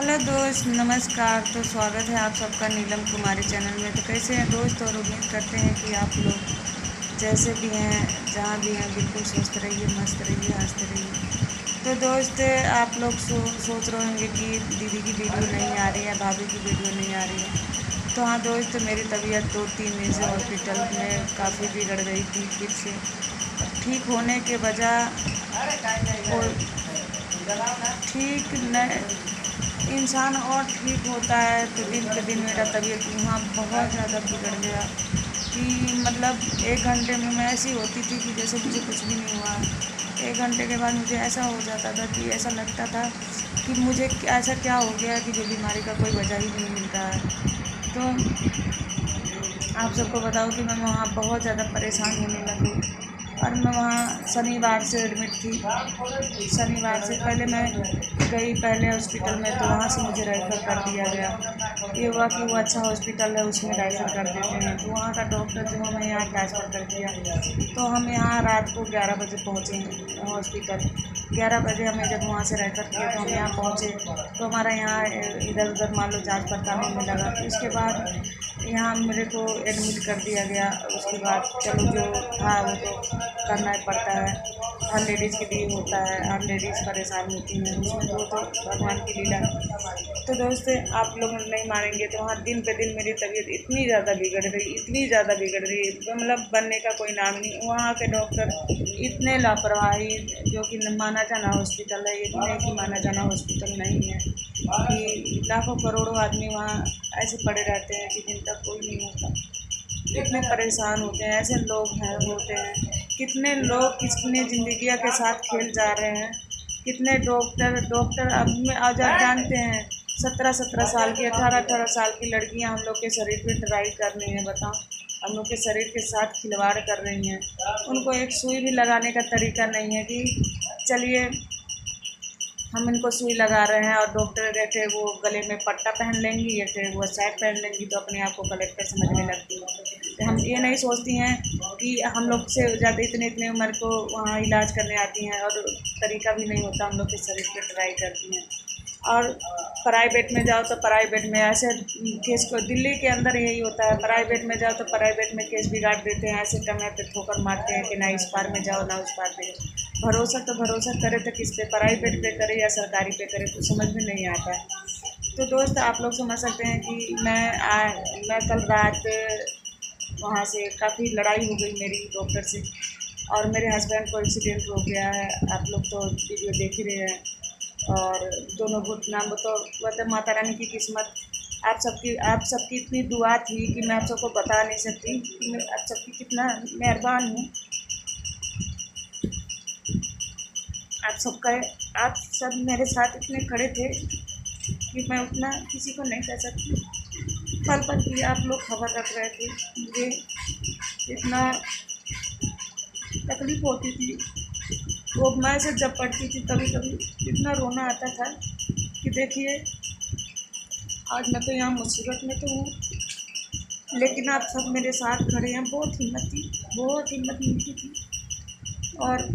Hello दोस्त, नमस्कार। तो स्वागत है आप सबका नीलम कुमारी चैनल में। तो कैसे हैं दोस्त, और उम्मीद करते हैं कि आप लोग जैसे भी हैं, जहाँ भी हैं, बिल्कुल स्वस्थ रहिए, मस्त रहिए, हंसते रहिए। तो दोस्त, आप लोग सोच रहे होंगे कि दीदी की वीडियो नहीं आ रही है, भाभी की वीडियो नहीं आ रही है। तो हाँ दोस्त, मेरी तबीयत 2-3 दिन से हॉस्पिटल में काफ़ी बिगड़ गई थी। फिर से ठीक होने के बजाय वो ठीक न इंसान और ठीक होता है, तो दिन पे दिन मेरा तबीयत वहाँ बहुत ज़्यादा बिगड़ गया कि मतलब 1 घंटे में मैं ऐसी होती थी कि जैसे मुझे कुछ भी नहीं हुआ। 1 घंटे के बाद मुझे ऐसा हो जाता था कि ऐसा लगता था कि मुझे ऐसा क्या हो गया कि जो बीमारी का कोई वजह ही नहीं मिल रहा है। तो आप सबको बताऊं कि मैं वहाँ बहुत ज़्यादा परेशान होने लगी, और मैं वहाँ शनिवार से एडमिट थी। शनिवार से पहले मैं गई पहले हॉस्पिटल में, तो वहाँ से मुझे रेफ़र कर दिया गया। ये हुआ कि वो अच्छा हॉस्पिटल है, उसमें रेफ़र कर देते हैं। तो वहाँ का डॉक्टर जो हमें यहाँ ट्रांसफ़र कर दिया। तो हम यहाँ रात को 11 बजे पहुँचे हॉस्पिटल। 11 बजे हमें जब वहाँ से रेफ़र किया तो हम यहाँ पहुँचे, तो हमारा यहाँ इधर उधर मान लो जाँच पड़ताल होने लगा। तो उसके बाद यहाँ मेरे को एडमिट कर दिया गया। उसके बाद चलो जो था वो तो करना ही पड़ता है, हर लेडीज़ के लिए होता है, हर लेडीज़ परेशान होती हैं, उसमें तो भगवान की लीला। तो दोस्त, आप लोग नहीं मानेंगे, तो वहाँ दिन पे दिन मेरी तबीयत इतनी ज़्यादा बिगड़ गई, इतनी ज़्यादा बिगड़ गई, मतलब बनने का कोई नाम नहीं। वहाँ के डॉक्टर इतने लापरवाही, जो कि माना जाना हॉस्पिटल है, ये भी नहीं कि माना जाना हॉस्पिटल नहीं है, कि लाखों करोड़ों आदमी वहाँ ऐसे पड़े रहते हैं कि जिनका कोई नहीं होता। कितने परेशान होते हैं, ऐसे लोग हैं होते हैं। कितने लोग कितने ज़िंदगियों के साथ खेल जा रहे हैं। कितने डॉक्टर अब में आज आप जानते हैं, 17-17 साल की, 18-18 साल की लड़कियां हम लोग के शरीर पे ट्राई कर रही हैं। बताओ, हम लोग के शरीर के साथ खिलवाड़ कर रही हैं। उनको एक सुई भी लगाने का तरीका नहीं है कि चलिए हम इनको सुई लगा रहे हैं, और डॉक्टर रहते वो गले में पट्टा पहन लेंगी या फिर वो सेट पहन लेंगी, तो अपने आप को कलेक्टर समझने लगती है। तो हम ये नहीं सोचती हैं कि हम लोग से ज़्यादा इतने इतने उम्र को वहाँ इलाज करने आती हैं, और तरीका भी नहीं होता, हम लोग के शरीर पे ट्राई करती हैं। और प्राइवेट में जाओ तो प्राइवेट में ऐसे केस को, दिल्ली के अंदर यही होता है, प्राइवेट में जाओ तो प्राइवेट में केस बिगाड़ देते हैं, ऐसे टंगे पे ठोकर मारते हैं कि ना इस पार में जाओ ना उस पार पे जाओ। भरोसा तो भरोसा करे तो किस पे, प्राइवेट पे करे या सरकारी पे करे, तो समझ में नहीं आता है। तो दोस्त, आप लोग समझ सकते हैं कि मैं कल रात वहाँ से काफ़ी लड़ाई हो गई मेरी डॉक्टर से, और मेरे हस्बैंड को एक्सीडेंट हो गया है। आप लोग तो वीडियो देख ही रहे हैं। और दोनों घुटना तो मतलब माता रानी की किस्मत, आप सबकी इतनी दुआ थी कि मैं आप सबको बता नहीं सकती कि मैं आप सबकी कितना मेहरबान हूँ। आप सबका आप सब मेरे साथ इतने खड़े थे कि मैं उतना किसी को नहीं कह सकती। पल पल की आप लोग खबर रख रहे थे, मुझे इतना तकलीफ़ होती थी। वो मैसेज जब पढ़ती थी कभी कभी इतना रोना आता था कि देखिए, आज मैं तो यहाँ मुसीबत में तो हूँ, लेकिन आप सब मेरे साथ खड़े हैं। बहुत हिम्मत थी, बहुत हिम्मत मिलती थी, और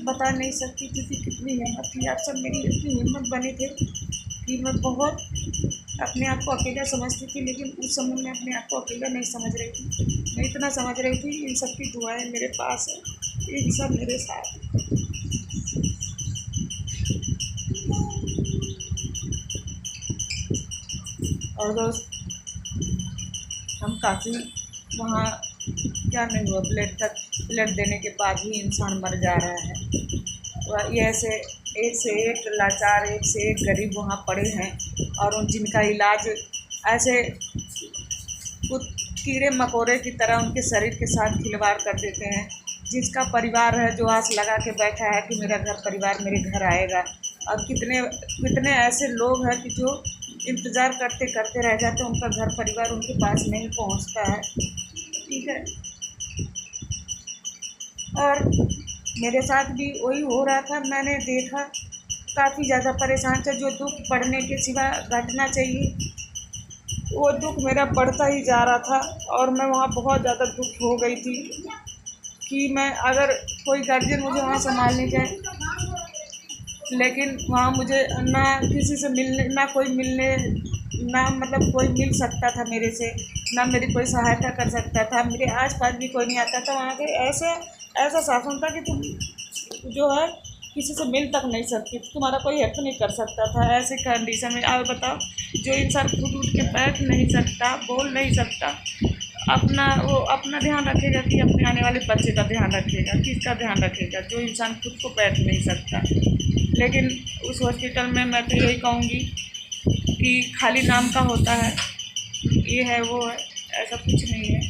बता नहीं सकती थी कि कितनी हिम्मत थी। आप सब मेरी इतनी हिम्मत बने थे कि मैं बहुत अपने आप को अकेला समझती थी, लेकिन उस समय मैं अपने आप को अकेला नहीं समझ रही थी। मैं इतना समझ रही थी इन सब की दुआएं मेरे पास है, इन सब मेरे साथ। और दोस्त, हम काफ़ी वहाँ क्या नहीं हुआ, ब्लड देने के बाद भी इंसान मर जा रहा है। ये ऐसे एक से एक लाचार, एक से एक गरीब वहाँ पड़े हैं, और उन जिनका इलाज ऐसे कुछ कीड़े मकोड़े की तरह उनके शरीर के साथ खिलवाड़ कर देते हैं। जिसका परिवार है, जो आस लगा के बैठा है कि मेरा घर परिवार मेरे घर आएगा, और कितने कितने ऐसे लोग हैं कि जो इंतज़ार करते करते रह जाते हैं, उनका घर परिवार उनके पास नहीं पहुंचता है। ठीक है, और मेरे साथ भी वही हो रहा था। मैंने देखा काफ़ी ज़्यादा परेशान था। जो दुख बढ़ने के सिवा घटना चाहिए, वो दुख मेरा बढ़ता ही जा रहा था, और मैं वहाँ बहुत ज़्यादा दुख हो गई थी कि मैं, अगर कोई गार्जियन मुझे वहाँ संभालने जाए लेकिन वहाँ मुझे ना किसी से मिलने, ना कोई मिलने, ना मतलब कोई मिल सकता था मेरे से, ना मेरी कोई सहायता कर सकता था, मेरे आस-पास भी कोई नहीं आता था। वहाँ के ऐसा शासन था कि तुम जो है किसी से मिल तक नहीं सकती, तुम्हारा कोई हेल्प नहीं कर सकता था। ऐसी कंडीशन में आप बताओ, जो इंसान खुद उठ के बैठ नहीं सकता, बोल नहीं सकता, वो अपना ध्यान रखेगा कि अपने आने वाले बच्चे का ध्यान रखेगा, किसका ध्यान रखेगा, जो इंसान खुद को बैठ नहीं सकता। लेकिन उस हॉस्पिटल में मैं तो यही कहूँगी कि खाली नाम का होता है, ये है वो है, ऐसा कुछ नहीं है।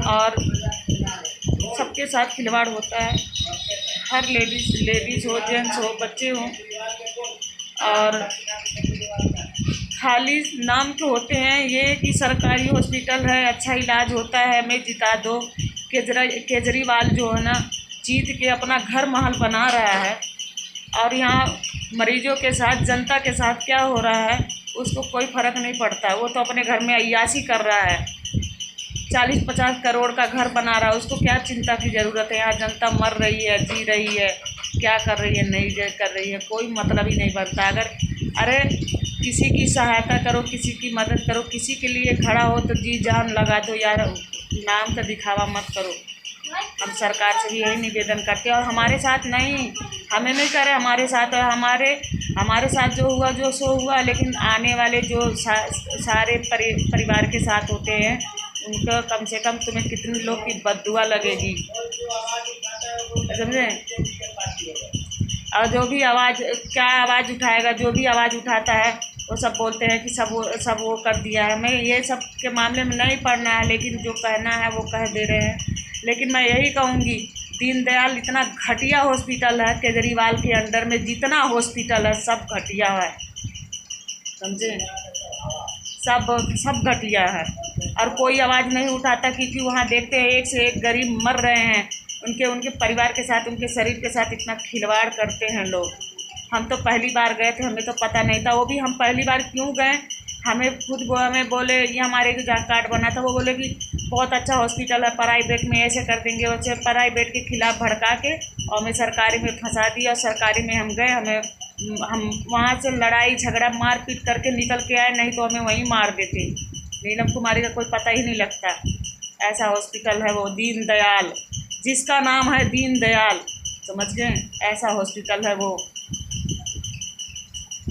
और सबके साथ खिलवाड़ होता है, हर लेडीज़ हो, जेंट्स हो, बच्चे हों, और खाली नाम के होते हैं ये कि सरकारी हॉस्पिटल है, अच्छा इलाज होता है, हमें जिता दो। केजरीवाल जो है ना, जीत के अपना घर महल बना रहा है, और यहाँ मरीजों के साथ, जनता के साथ क्या हो रहा है उसको कोई फ़र्क नहीं पड़ता। वो तो अपने घर में अय्याशी कर रहा है, 40-50 करोड़ का घर बना रहा है, उसको क्या चिंता की ज़रूरत है। यहाँ जनता मर रही है, जी रही है, क्या कर रही है, नहीं कर रही है, कोई मतलब ही नहीं बनता। अरे किसी की सहायता करो, किसी की मदद करो, किसी के लिए खड़ा हो तो जी जान लगा दो यार, नाम का दिखावा मत करो। हम सरकार से भी यही निवेदन करते हैं। और हमारे साथ नहीं, हमें नहीं करे, हमारे साथ जो हुआ जो सो हुआ, लेकिन आने वाले जो सारे परिवार के साथ होते हैं उनको कम से कम तुम्हें कितने लोग की बद्दुआ लगेगी, समझे। और जो भी आवाज़ उठाएगा, जो भी आवाज़ उठाता है वो सब बोलते हैं कि सब वो कर दिया है। मैं ये सब के मामले में नहीं पढ़ना है, लेकिन जो कहना है वो कह दे रहे हैं। लेकिन मैं यही कहूँगी, दीनदयाल इतना घटिया हॉस्पिटल है, केजरीवाल के अंडर में जितना हॉस्पिटल है सब घटिया है, समझे, सब घटिया है। और कोई आवाज़ नहीं उठाता, क्योंकि वहाँ देखते हैं एक से एक गरीब मर रहे हैं, उनके परिवार के साथ, उनके शरीर के साथ इतना खिलवाड़ करते हैं लोग। हम तो पहली बार गए थे, हमें तो पता नहीं था। वो भी हम पहली बार क्यों गए, हमें बोले, ये हमारे जहाँ कार्ड बना था, वो बोले कि बहुत अच्छा हॉस्पिटल है, प्राइवेट में ऐसे कर देंगे, वैसे प्राइवेट के खिलाफ भड़का के और हमें सरकारी में फंसा दिया। और सरकारी में हम गए, हम वहाँ से लड़ाई झगड़ा मारपीट करके निकल के आए, नहीं तो हमें वहीं मार देते। नीलम कुमारी का कोई पता ही नहीं लगता। ऐसा हॉस्पिटल है वो, दीनदयाल, जिसका नाम है दीनदयाल, समझ गए, ऐसा हॉस्पिटल है वो।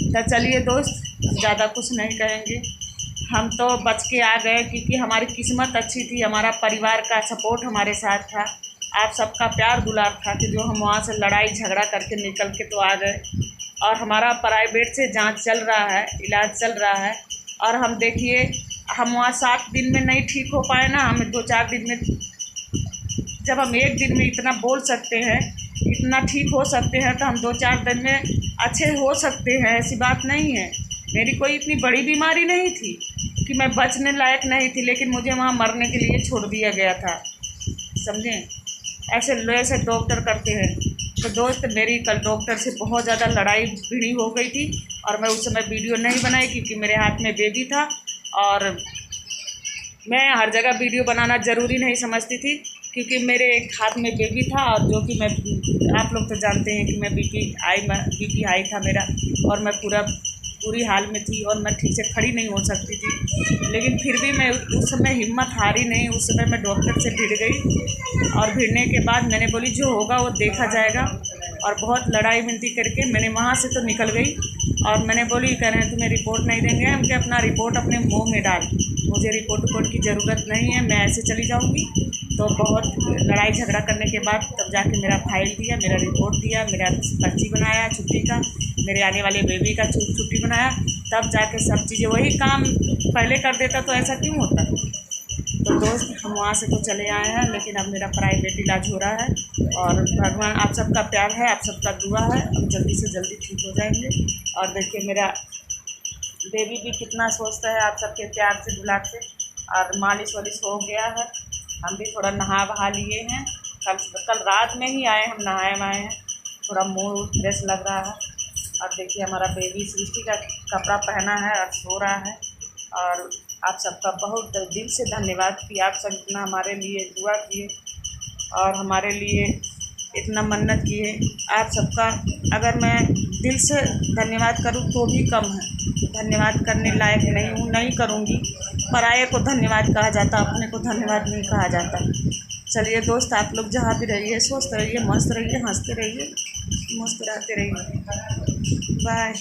तो चलिए दोस्त, ज़्यादा कुछ नहीं कहेंगे, हम तो बच के आ गए क्योंकि हमारी किस्मत अच्छी थी, हमारा परिवार का सपोर्ट हमारे साथ था, आप सबका प्यार दुलार था कि जो हम वहाँ से लड़ाई झगड़ा करके निकल के तो आ गए। और हमारा प्राइवेट से जांच चल रहा है, इलाज चल रहा है। और हम देखिए, हम वहाँ 7 दिन में नहीं ठीक हो पाए ना, हमें 2-4 दिन में, जब हम 1 दिन में इतना बोल सकते हैं, इतना ठीक हो सकते हैं, तो हम 2-4 दिन में अच्छे हो सकते हैं, ऐसी बात नहीं है। मेरी कोई इतनी बड़ी बीमारी नहीं थी कि मैं बचने लायक नहीं थी, लेकिन मुझे वहाँ मरने के लिए छोड़ दिया गया था, समझें। ऐसे डॉक्टर करते हैं। तो दोस्त, मेरी कल डॉक्टर से बहुत ज़्यादा लड़ाई भिड़ी हो गई थी, और मैं उस समय वीडियो नहीं बनाई क्योंकि मेरे हाथ में बेबी था, और मैं हर जगह वीडियो बनाना ज़रूरी नहीं समझती थी, क्योंकि मेरे एक हाथ में बेबी था, और जो कि आप लोग तो जानते हैं कि मैं बीपी हाई था मेरा, और मैं पूरी हाल में थी, और मैं ठीक से खड़ी नहीं हो सकती थी। लेकिन फिर भी मैं उस समय हिम्मत हारी नहीं, उस समय मैं डॉक्टर से भिड़ गई, और भिड़ने के बाद मैंने बोली जो होगा वो देखा जाएगा, और बहुत लड़ाई मिनती करके मैंने वहाँ से तो निकल गई। और मैंने बोली, कह रहे हैं तुम्हें रिपोर्ट नहीं देंगे, हम क्या, अपना रिपोर्ट अपने मुँह में डाल, मुझे रिपोर्ट की ज़रूरत नहीं है, मैं ऐसे चली जाऊँगी। तो बहुत लड़ाई झगड़ा करने के बाद तब जाके मेरा फाइल दिया, मेरा रिपोर्ट दिया, मेरा पर्ची बनाया छुट्टी का, मेरे आने वाले बेबी का छुट्टी बनाया, तब जाके सब चीज़ें, वही काम पहले कर देता तो ऐसा क्यों होता। तो दोस्त, हम वहाँ से तो चले आए हैं, लेकिन अब मेरा प्राइवेट इलाज हो रहा है, और भगवान आप सबका प्यार है, आप सबका दुआ है, हम जल्दी से जल्दी ठीक हो जाएंगे। और देखिए, मेरा बेबी भी कितना स्वस्थ है, आप सबके प्यार से दुलार से, और मालिश वालिश हो गया है, हम भी थोड़ा नहा वहा लिए हैं। कल रात में ही आए, हम नहाए वहाए हैं, थोड़ा मूड फ्रेश लग रहा है। और देखिए, हमारा बेबी सृष्टि का कपड़ा पहना है और सो रहा है। और आप सबका बहुत दिल से धन्यवाद कि आप सब इतना हमारे लिए दुआ किए। और हमारे लिए इतना मन्नत किए। आप सबका अगर मैं दिल से धन्यवाद करूँ तो भी कम है, धन्यवाद करने लायक नहीं हूँ, नहीं करूँगी। पराये को धन्यवाद कहा जाता, अपने को धन्यवाद नहीं कहा जाता। चलिए दोस्त, आप लोग जहाँ भी रहिए स्वस्थ रहिए, मस्त रहिए, हंसते रहिए, मुस्कुराते रहिए। बाय।